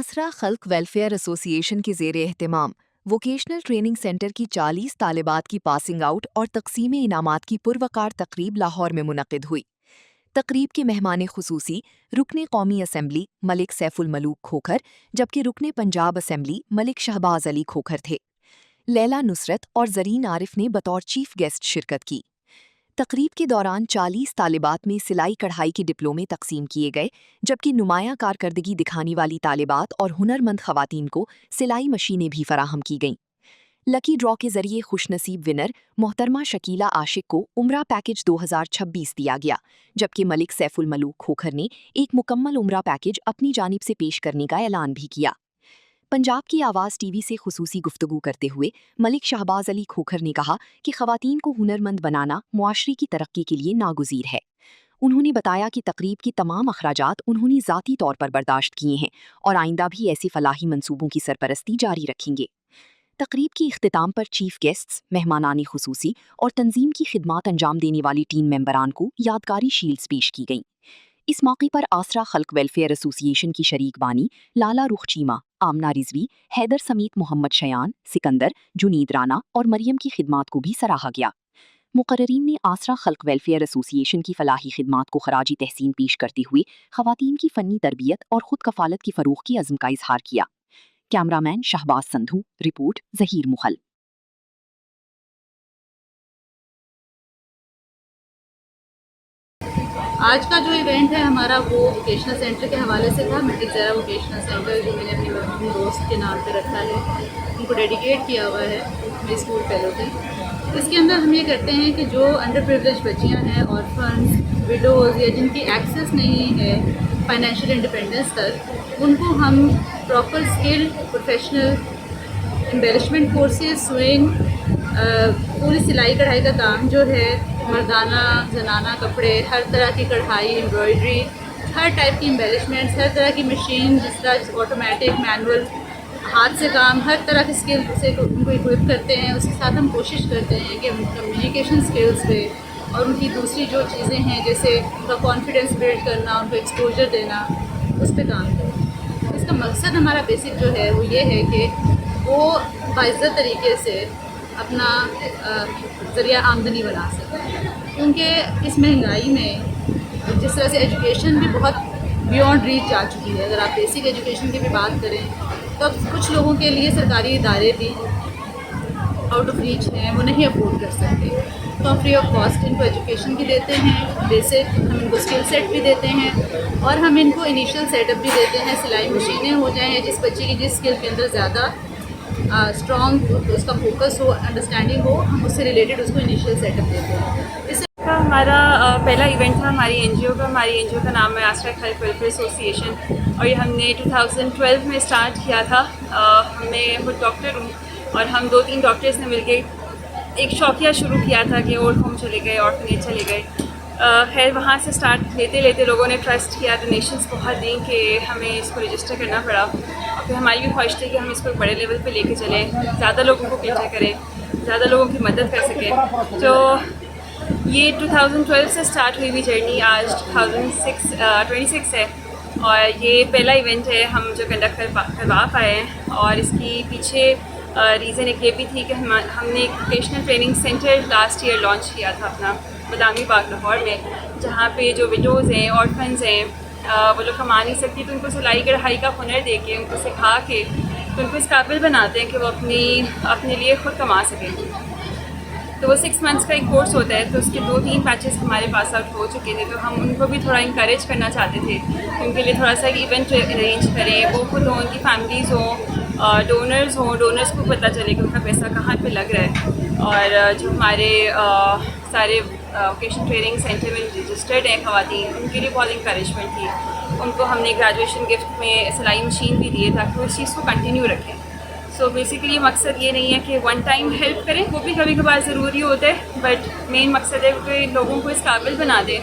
आसरा खल्क welfare association के ज़ेर एहतमाम वोकेशनल ट्रेनिंग सेंटर की 40 तालिबात की पासिंग आउट और तकसीम इनामात की पुरवकार तकरीब लाहौर में मुनक़िद हुई। तकरीब के मेहमान खुसूसी रुकने कौमी असम्बली मलिक सैफुल मलूक खोखर जबकि रुकने पंजाब असम्बली मलिक शहबाज अली खोखर थे। लैला नुसरत और जरीन आरिफ ने बतौर चीफ गेस्ट शिरकत की। तकरीब के दौरान 40 तालिबात में सिलाई कढ़ाई के डिप्लोमे तकसीम किए गए, जबकि नुमायां कारकर्दगी दिखाने वाली तालिबात और हुनरमंद खवातीन को सिलाई मशीनें भी फराहम की गईं। लकी ड्रॉ के जरिए खुशनसीब विनर मोहतरमा शकीला आशिक को उम्रा पैकेज 2026 दिया गया, जबकि मलिक सैफुल मलूक खोखर ने एक मुकम्मल उम्रा पैकेज अपनी जानिब से पेश करने का ऐलान भी किया। पंजाब की आवाज़ टीवी से खुसूसी गुफ्तगू करते हुए मलिक शहबाज अली खोखर ने कहा कि खवातीन को हुनरमंद बनाना मुआशरे की तरक्की के लिए नागुज़ीर है। उन्होंने बताया कि तकरीब की तमाम अखराजात उन्होंने ज़ाती तौर पर बर्दाश्त किए हैं और आइंदा भी ऐसे फलाही मंसूबों की सरपरस्ती जारी रखेंगे। तकरीब की इख्तिताम पर चीफ गेस्ट्स, मेहमानानी खुसूसी और तंजीम की खिदमात अंजाम देने वाली टीम मेंबरान को यादगारी शील्ड्स पेश की गईं। इस मौके पर आसरा खल्क वेलफेयर एसोसिएशन की शरीक बानी लाला रुख चीमा, आमना रिजवी, हैदर समीत मोहम्मद शयान, सिकंदर, जुनीद राना और मरियम की खिदमात को भी सराहा गया। मुकर्रीन ने आसरा खल्क वेलफेयर एसोसिएशन की फलाही खिदमात को खराजी तहसीन पेश करते हुए खवातीन की फ़न्नी तरबियत और खुद कफालत की फ़रोग़ की अज़्म का इजहार किया। Cameraman Shahbaz Sandhu, report Zaheer Mughal. आज का जो इवेंट है हमारा वो वोकेशनल सेंटर के हवाले से था। मेट्रिक ज़रा वोकेशनल सेंटर जो मैंने अपने दोस्त के नाम पे रखा है, उनको डेडिकेट किया हुआ है मेरी स्कूल फेलो की। इसके अंदर हम ये करते हैं कि जो अंडर प्रिविलेज बच्चियाँ हैं, ऑर्फन्स, विडोज़ या जिनकी एक्सेस नहीं है फाइनेंशियल इंडिपेंडेंस तक, उनको हम proper skill professional embellishment courses, swing, पूरी सिलाई कढ़ाई का काम जो है, मर्दाना जनाना कपड़े, हर तरह की कढ़ाई, एम्ब्रॉयडरी, हर टाइप की एम्बेलिशमेंट्स, हर तरह की मशीन, जिस तरह ऑटोमेटिक, मैनुअल, हाथ से काम, हर तरह की स्किल से उनको इक्विप करते हैं। उसके साथ हम कोशिश करते हैं कि उनकी कम्युनिकेशन स्किल्स पे और उनकी दूसरी जो चीज़ें हैं जैसे उनका कॉन्फिडेंस बिल्ड करना, उनको एक्सपोजर देना, उस पर काम करें। इसका मकसद हमारा बेसिक जो है वो ये है कि वो बाइज़्ज़त तरीके से अपना ज़रिया आमदनी बना सकें, क्योंकि इस महंगाई में जिस तरह से एजुकेशन भी बहुत बियॉन्ड रीच जा चुकी है। अगर आप बेसिक एजुकेशन की भी बात करें तो अब कुछ लोगों के लिए सरकारी इदारे भी आउट ऑफ रीच हैं, वो नहीं अफोर्ड कर सकते। तो हम फ्री ऑफ कॉस्ट इनको एजुकेशन भी देते हैं, बेसिक हम इनको स्किल सेट भी देते हैं और हम इनको इनिशियल सेटअप भी देते हैं। सिलाई मशीनें हो जाएँ, जिस बच्चे की जिस स्किल के अंदर ज़्यादा स्ट्रॉन्ग उसका फोकस हो, अंडरस्टैंडिंग हो, हम उससे रिलेटेड उसको इनिशियल सेटअप देते हैं। इससे हमारा पहला इवेंट था हमारी एनजीओ का। हमारी एनजीओ का नाम है आसरा खल्क वेलफेयर एसोसिएशन और ये हमने 2012 में स्टार्ट किया था। मैं खुद डॉक्टर हूँ और हम 2-3 डॉक्टर्स ने मिलके एक शौकिया शुरू किया था कि ओल्ड होम चले गए, ऑर्फनेज चले गए। खैर वहाँ से स्टार्ट लेते लेते लोगों ने ट्रस्ट किया, डोनेशंस बहुत दी कि हमें इसको रजिस्टर करना पड़ा और फिर हमारी भी ख्वाहिश थी कि हम इसको बड़े लेवल पे लेके चलें, ज़्यादा लोगों को इकट्ठा करें, ज़्यादा लोगों की मदद कर सकें। तो ये 2012 से स्टार्ट हुई हुई जर्नी आज 2026 है और ये पहला इवेंट है हम जो कंडक्ट करवा पाए हैं। और इसकी पीछे रीज़न एक ये भी थी कि हमने एक vocational training centre last year launch किया था अपना बदामी बाग लाहौर में, जहाँ पे जो विडोज़ हैं, ऑर्फन्स हैं, वो लोग कमा नहीं सकती तो उनको सिलाई कढ़ाई का हुनर दे के, उनको सिखा के तो उनको इस काबिल बनाते हैं कि वो अपने लिए ख़ुद कमा सकें। तो वो 6 मंथ्स का एक कोर्स होता है, तो उसके 2-3 बैचेस हमारे पास आउट हो चुके थे। तो हम उनको भी थोड़ा इंकरेज करना चाहते थे, उनके लिए थोड़ा सा इवेंट अरेंज करें, वो खुद हों, उनकी फैमिलीज़ हों, डोनर्स हों, डोनर्स को पता चले कि उनका पैसा कहाँ पे लग रहा है। और जो हमारे सारे वोकेशनल ट्रेनिंग सेंटर में रजिस्टर्ड हैं ख़वातीन, उनके लिए बहुत इंकरेजमेंट थी। उनको हमने ग्रेजुएशन गिफ्ट में सिलाई मशीन भी दिए ताकि वो इस चीज़ को कंटिन्यू रखें। सो बेसिकली मकसद ये नहीं है कि वन टाइम हेल्प करें, वो भी कभी कभार ज़रूरी होता है, बट मेन मकसद है कि लोगों को इस काबिल बना दें।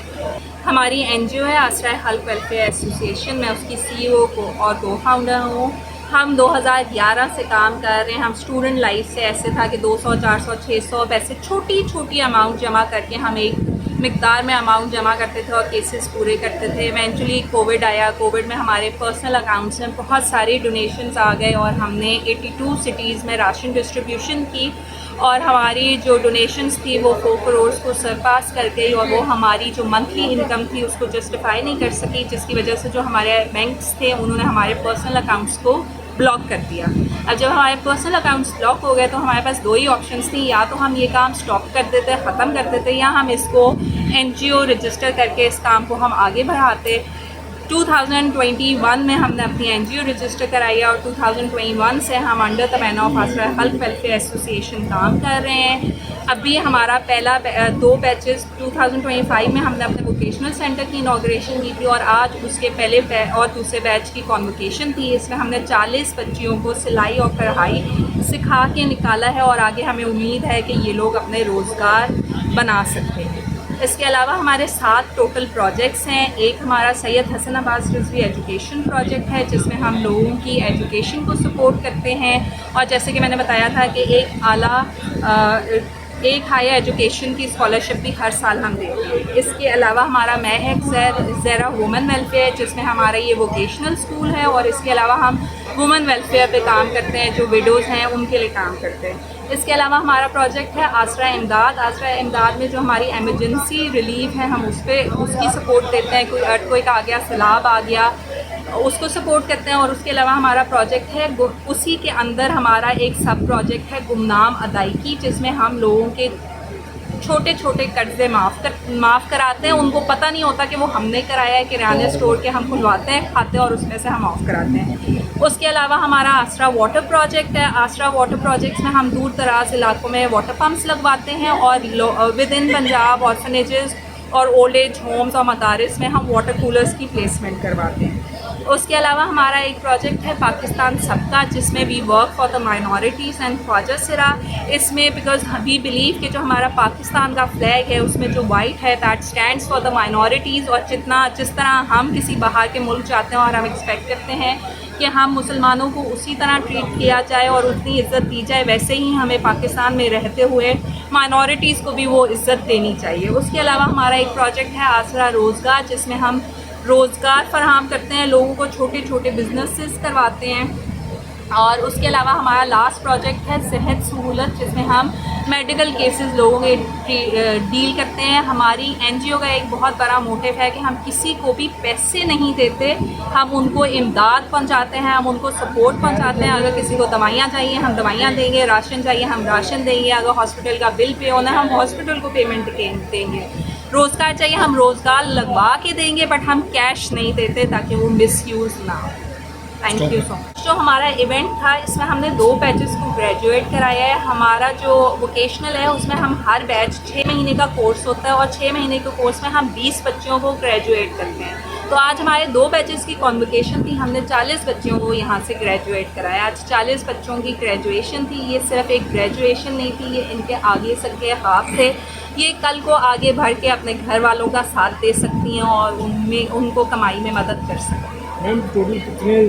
हमारी एनजीओ है आसरा खल्क वेलफेयर एसोसिएशन, मैं उसकी सीईओ को और को फाउंडर हूँ। हम 2011 से काम कर रहे हैं। हम स्टूडेंट लाइफ से ऐसे था कि 200, 400, 600 पैसे छोटी छोटी अमाउंट जमा करके हम एक मिकदार में अमाउंट जमा करते थे और केसेस पूरे करते थे। इवेंचुअली कोविड आया, कोविड में हमारे पर्सनल अकाउंट्स में बहुत सारी डोनेशंस आ गए और हमने 82 सिटीज़ में राशन डिस्ट्रीब्यूशन की और हमारी जो डोनेशंस थी वो 4 करोड़ को सरपास कर गई और वो हमारी जो मंथली इनकम थी उसको जस्टिफाई नहीं कर सकी, जिसकी वजह से जो हमारे बैंक्स थे उन्होंने हमारे पर्सनल अकाउंट्स को ब्लॉक कर दिया। अब जब हमारे पर्सनल अकाउंट्स ब्लॉक हो गए तो हमारे पास 2 ही ऑप्शंस थी, या तो हम ये काम स्टॉप कर देते, ख़त्म कर देते, या हम इसको NGO रजिस्टर करके इस काम को हम आगे बढ़ाते। 2021 में हमने अपनी NGO रजिस्टर कराई और 2021 से हम अंडर द बैनर ऑफ आसरा हेल्थ वेलफेयर एसोसिएशन काम कर रहे हैं। अभी हमारा पहला 2 बैचेस 2025 में हमने अपने वोकेशनल सेंटर की इनॉग्रेशन की थी और आज उसके पहले और दूसरे बैच की कॉन्वोकेशन थी। इसमें हमने 40 बच्चियों को सिलाई और कढ़ाई सिखा के निकाला है और आगे हमें उम्मीद है कि ये लोग अपने रोज़गार बना सकते हैं। इसके अलावा हमारे 7 टोटल प्रोजेक्ट्स हैं। एक हमारा सैयद हसन अब्बास रिजवी एजुकेशन प्रोजेक्ट है जिसमें हम लोगों की एजुकेशन को सपोर्ट करते हैं और जैसे कि मैंने बताया था कि एक हायर एजुकेशन की स्कॉलरशिप भी हर साल हम देते हैं। इसके अलावा हमारा महक ज़ेरा वुमेन वेलफेयर जिसमें हमारा ये वोकेशनल स्कूल है और इसके अलावा हम वुमेन वेलफेयर पे काम करते हैं, जो विडोज़ हैं उनके लिए काम करते हैं। इसके अलावा हमारा प्रोजेक्ट है आसरा इमदाद। आसरा इमदाद में जो हमारी एमरजेंसी रिलीफ है हम उसकी सपोर्ट देते हैं। कोई अर्थक्वेक आ गया, सैलाब आ गया, उसको सपोर्ट करते हैं। और उसके अलावा हमारा प्रोजेक्ट है उसी के अंदर हमारा एक सब प्रोजेक्ट है गुमनाम अदायगी, जिसमें हम लोगों के छोटे छोटे कर्जे माफ़ कराते हैं। उनको पता नहीं होता कि वो हमने कराया है, किराने स्टोर के हम खुलवाते हैं खाते और उसमें से हम ऑफ कराते हैं। उसके अलावा हमारा आसरा वाटर प्रोजेक्ट है। आसरा वाटर प्रोजेक्ट्स में हम दूर दराज इलाकों में वाटर पम्प्स लगवाते हैं और विद इन पंजाब ऑर्फनेजेस और ओल्ड एज होम्स और मदारिस में हम वाटर कूलर्स की प्लेसमेंट करवाते हैं। उसके अलावा हमारा एक प्रोजेक्ट है पाकिस्तान सबका, जिसमें we work for the minorities and ख्वाजा सिरा। इसमें बिकॉज वी बिलीव कि जो हमारा पाकिस्तान का फ्लैग है उसमें जो वाइट है that stands for the minorities और जिस तरह हम किसी बाहर के मुल्क जाते हैं और हम एक्सपेक्ट करते हैं कि हम मुसलमानों को उसी तरह ट्रीट किया जाए और उतनी इज़्ज़त दी जाए, वैसे ही हमें पाकिस्तान में रहते हुए माइनॉरिटीज़ को भी वो इज़्ज़त देनी चाहिए। उसके अलावा हमारा एक प्रोजेक्ट है आसरा रोज़गार, जिसमें हम रोज़गार फराहम करते हैं, लोगों को छोटे छोटे बिजनेसेस करवाते हैं। और उसके अलावा हमारा लास्ट प्रोजेक्ट है सेहत सहूलत, जिसमें हम मेडिकल केसेस लोगों के डील करते हैं। हमारी NGO का एक बहुत बड़ा मोटिव है कि हम किसी को भी पैसे नहीं देते, हम उनको इमदाद पहुंचाते हैं, हम उनको सपोर्ट पहुंचाते हैं। अगर किसी को दवाइयाँ चाहिए हम दवाइयाँ देंगे, राशन चाहिए हम राशन देंगे, अगर हॉस्पिटल का बिल पे होना है हम हॉस्पिटल को पेमेंट देंगे, रोज़गार चाहिए हम रोज़गार लगवा के देंगे, बट हम कैश नहीं देते ताकि वो मिसयूज़ ना हो। Thank you so much. जो हमारा इवेंट था इसमें हमने 2 बैचेस को ग्रेजुएट कराया है। हमारा जो वोकेशनल है उसमें हम हर बैच 6 महीने का कोर्स होता है और 6 महीने के कोर्स में हम 20 बच्चों को ग्रेजुएट करते हैं। तो आज हमारे 2 बैचेस की कॉन्वोकेशन थी, हमने 40 बच्चों को यहाँ से ग्रेजुएट कराया। आज 40 बच्चों की ग्रेजुएशन थी। ये सिर्फ एक ग्रेजुएशन नहीं थी, ये इनके आगे सके हाथ थे। ये कल को आगे बढ़ के अपने घर वालों का साथ दे सकती हैं और उनको कमाई में मदद कर सकती हैं। मैम टोटल कितने